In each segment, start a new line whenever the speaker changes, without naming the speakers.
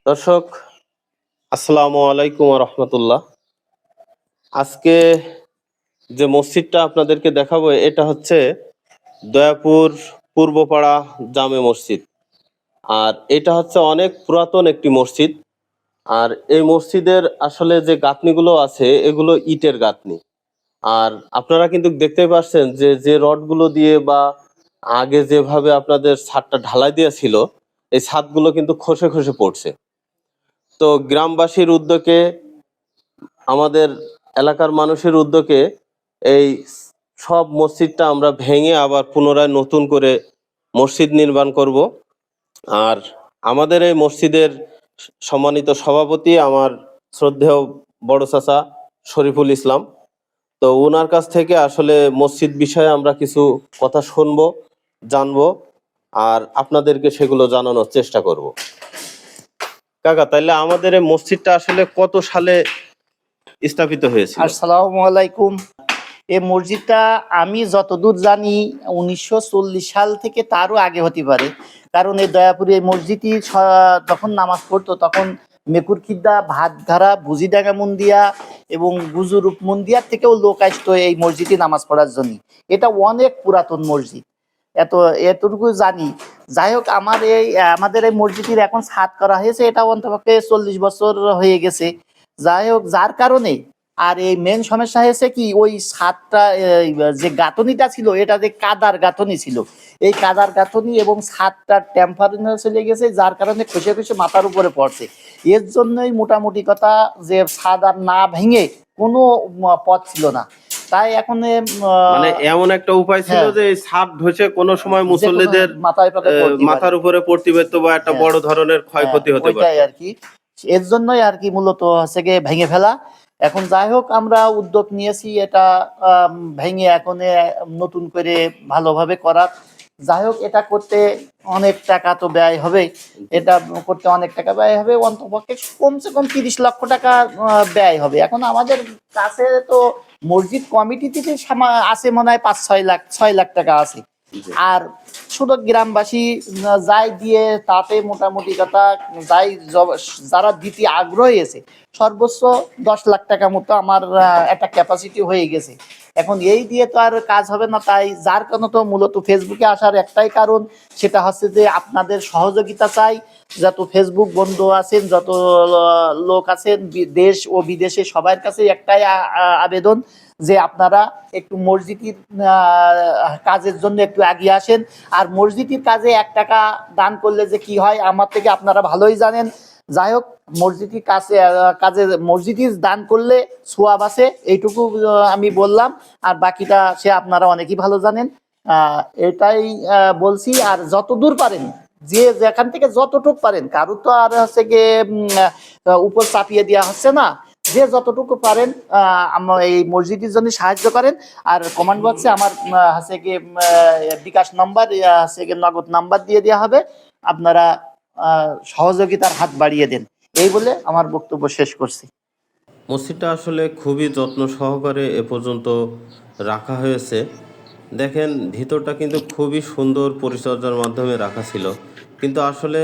দর্শক, আসসালামু আলাইকুম রহমতুল্লাহ। আজকে যে মসজিদটা আপনাদেরকে দেখাবো এটা হচ্ছে দয়াপুর পূর্বপাড়া জামে মসজিদ। আর এটা হচ্ছে অনেক পুরাতন একটি মসজিদ। আর এই মসজিদের আসলে যে গাঁথনিগুলো আছে এগুলো ইটের গাঁথনি। আর আপনারা কিন্তু দেখতেই পাচ্ছেন যে যে রডগুলো দিয়ে বা আগে যেভাবে আপনাদের ছাদটা ঢালাই দেওয়া ছিল, এই ছাদগুলো কিন্তু খসে খসে পড়ছে। তো গ্রামবাসীর উদ্যোগে, আমাদের এলাকার মানুষের উদ্যোগে এই সব মসজিদটা আমরা ভেঙে আবার পুনরায় নতুন করে মসজিদ নির্মাণ করব। আর আমাদের এই মসজিদের সম্মানিত সভাপতি আমার শ্রদ্ধেয় বড় চাচা শরীফুল ইসলাম। তো ওনার কাছ থেকে আসলে মসজিদ বিষয়ে আমরা কিছু কথা শুনবো, জানবো, আর আপনাদেরকে সেগুলো জানানোর চেষ্টা করব। কাকা, তাইলে আমাদের এই মসজিদটা আসলে কত সালে স্থাপিত হয়েছিল?
আসসালামু আলাইকুম। এই মসজিদটা আমি যতদূর জানি 1940 সাল থেকে তারও আগে হতে পারে, কারণ এই দয়াপুরে এই মসজিদই যখন নামাজ পড়তো তখন মেকুরখিদ্দা, ভাতধারা, বুজিডাঙ্গা মুন্দিয়া এবং গুজুরূপ মুন্দিয়ার থেকেও লোক আসতো এই মসজিদে নামাজ পড়ার জন্য। এটা অনেক পুরাতন মসজিদ, এতটুকু জানি। যাই হোক, আমাদের এই মসজিদের এখন ছাদ করা হয়েছে, এটা অন্তপক্ষে 40 বছর হয়ে গেছে। যাই হোক, যার কারণে আর এই মেন সমস্যা হয়েছে কি, ওই ছাদটা যে গাঁথনিটা ছিল এটা যে কাদার গাঁথনি ছিল, এই কাদার গাঁথনি এবং ছাদটা টেম্পার চলে গেছে, যার কারণে খসে খসে মাথার উপরে পড়ছে। এর জন্যই মোটামুটি কথা যে ছাদ আর না ভেঙে কোনো পথ ছিল না। তাই এখন
মানে এমন একটা উপায় ছিল যে এই ছাদ ধসে কোনো সময় মুসল্লিদের মাথার উপরে পড়তে পারতো বা একটা বড় ধরনের ক্ষয়ক্ষতি হতে পারতো
আর কি। এর জন্যই আর কি মূলত হচ্ছে গিয়ে ভেঙে ফেলা। এখন যাই হোক, আমরা উদ্যোগ নিয়েছি এটা ভেঙে এখন নতুন করে ভালোভাবে করার। যাই হোক, এটা করতে অনেক টাকা তো ব্যয় হবে, এটা করতে অনেক টাকা ব্যয় হবে, অন্তপক্ষে কমসে কম 30 লক্ষ টাকা ব্যয় হবে। এখন আমাদের কাছে তো মসজিদ কমিটি থেকে আছে মনে হয় 5-6 লাখ টাকা আছে। আর শুধু গ্রামবাসী যাই দিয়ে তাতে মোটামুটি কথা যারা দিতে আগ্রহী আছে সর্বোচ্চ 10 লাখ টাকা মতো আমার একটা ক্যাপাসিটি হয়ে গেছে। এখন এই দিয়ে তো আর কাজ হবে না, তাই যার কারণে তো মূলত ফেসবুকে আসার একটাই কারণ, সেটা হচ্ছে যে আপনাদের সহযোগিতা চাই। যত ফেসবুক বন্ধু আছেন, যত লোক আছেন দেশ ও বিদেশে, সবার কাছে একটাই আবেদন যে আপনারা একটু মসজিদের কাজের জন্য একটু এগিয়ে আসেন। আর মসজিদের কাজে 1 টাকা দান করলে যে কি হয় আমার থেকে আপনারা ভালোই জানেন। যাই হোক, মসজিদের কাজে মসজিদের দান করলে সোয়াব আছে, এইটুকু আমি বললাম। আর বাকিটা সে আপনারা অনেকেই ভালো জানেন। এটাই বলছি। আর যতদূর পারেন, যে যেখান থেকে যতটুকু পারেন, কারো তো আর হচ্ছে গিয়ে উপর চাপিয়ে দেওয়া হচ্ছে না, যে যতটুকু পারেন এই মসজিদের জন্য সাহায্য করেন। আর কমেন্ট বক্সে আমার হচ্ছে গিয়ে বিকাশ নাম্বার, হচ্ছে গিয়ে নগদ নাম্বার দিয়ে দেওয়া হবে, আপনারা সহযোগিতার হাত বাড়িয়ে দেন। এই বলে আমার বক্তব্য শেষ করছি।
মসজিদটা আসলে খুবই যত্ন সহকারে এ পর্যন্ত রাখা হয়েছে। দেখেন, ভিতরটা কিন্তু খুবই সুন্দর পরিচর্যার মাধ্যমে রাখা ছিল, কিন্তু আসলে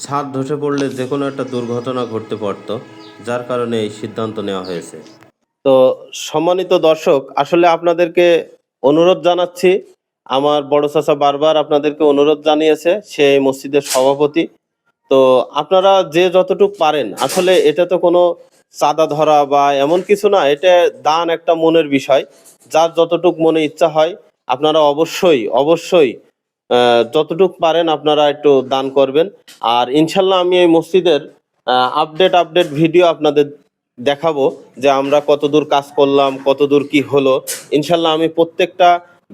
ছাদ ধসে পড়লে যে কোনো একটা দুর্ঘটনা ঘটতে পারত, যার কারণে এই সিদ্ধান্ত নেওয়া হয়েছে। তো সম্মানিত দর্শক, আসলে আপনাদেরকে অনুরোধ জানাচ্ছি, আমার বড় চাচা বারবার আপনাদেরকে অনুরোধ জানিয়েছে, সে এই মসজিদের সভাপতি। তো আপনারা যে যতটুক পারেন, আসলে এটা তো কোনো চাঁদা ধরা বা এমন কিছু না, এটা দান একটা মনের বিষয়। যার যতটুক মনে ইচ্ছা হয় আপনারা অবশ্যই অবশ্যই যতটুক পারেন আপনারা একটু দান করবেন। আর ইনশাল্লাহ আমি এই মসজিদের আপডেট ভিডিও আপনাদের দেখাবো যে আমরা কতদূর কাজ করলাম, কতদূর কি হলো। ইনশাল্লাহ আমি প্রত্যেকটা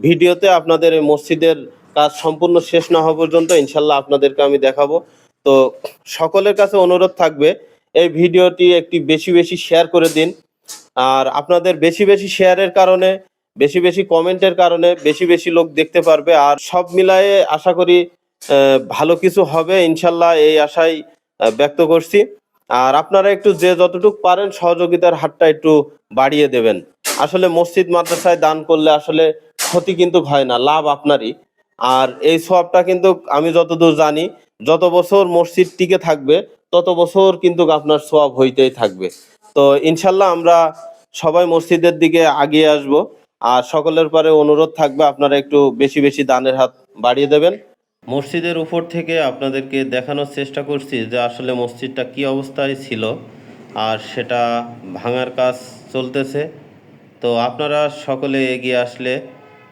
ভিডিওতে আপনাদের এই মসজিদের কাজ সম্পূর্ণ শেষ না হওয়া পর্যন্ত ইনশাল্লাহ আপনাদেরকে আমি দেখাবো। তো সকলের কাছে অনুরোধ থাকবে, এই ভিডিওটি একটি বেশি বেশি শেয়ার করে দিন। আর আপনাদের বেশি বেশি শেয়ারের কারণে, বেশি বেশি কমেন্টের কারণে বেশি বেশি লোক দেখতে পারবে। আর সব মিলায়ে আশা করি ভালো কিছু হবে ইনশাল্লাহ, এই আশাই ব্যক্ত করছি। আর আপনারা একটু যে যতটুকু পারেন সহযোগিতার হাতটা একটু বাড়িয়ে দেবেন। আসলে মসজিদ মাদ্রাসায় দান করলে আসলে ক্ষতি কিন্তু হয় না, লাভ আপনারই। আর এই সওয়াবটা কিন্তু আমি যতদূর জানি যত বছর মসজিদ টিকে থাকবে তত বছর কিন্তু আপনার সওয়াব হইতেই থাকবে। তো ইনশাল্লাহ আমরা সবাই মসজিদের দিকে আগিয়ে আসব। আর সকলের পরে অনুরোধ থাকবে আপনারা একটু বেশি বেশি দানের হাত বাড়িয়ে দেবেন। মসজিদের উপর থেকে আপনাদেরকে দেখানোর চেষ্টা করছি যে আসলে মসজিদটা কি অবস্থায় ছিল, আর সেটা ভাঙার কাজ চলতেছে। তো আপনারা সকলে এগিয়ে আসলে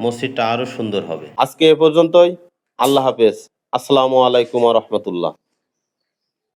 মসজিদটা আরো সুন্দর হবে। আজকে এ পর্যন্তই। আল্লাহ হাফেজ। আসসালামু আলাইকুম ওয়া রাহমাতুল্লাহ।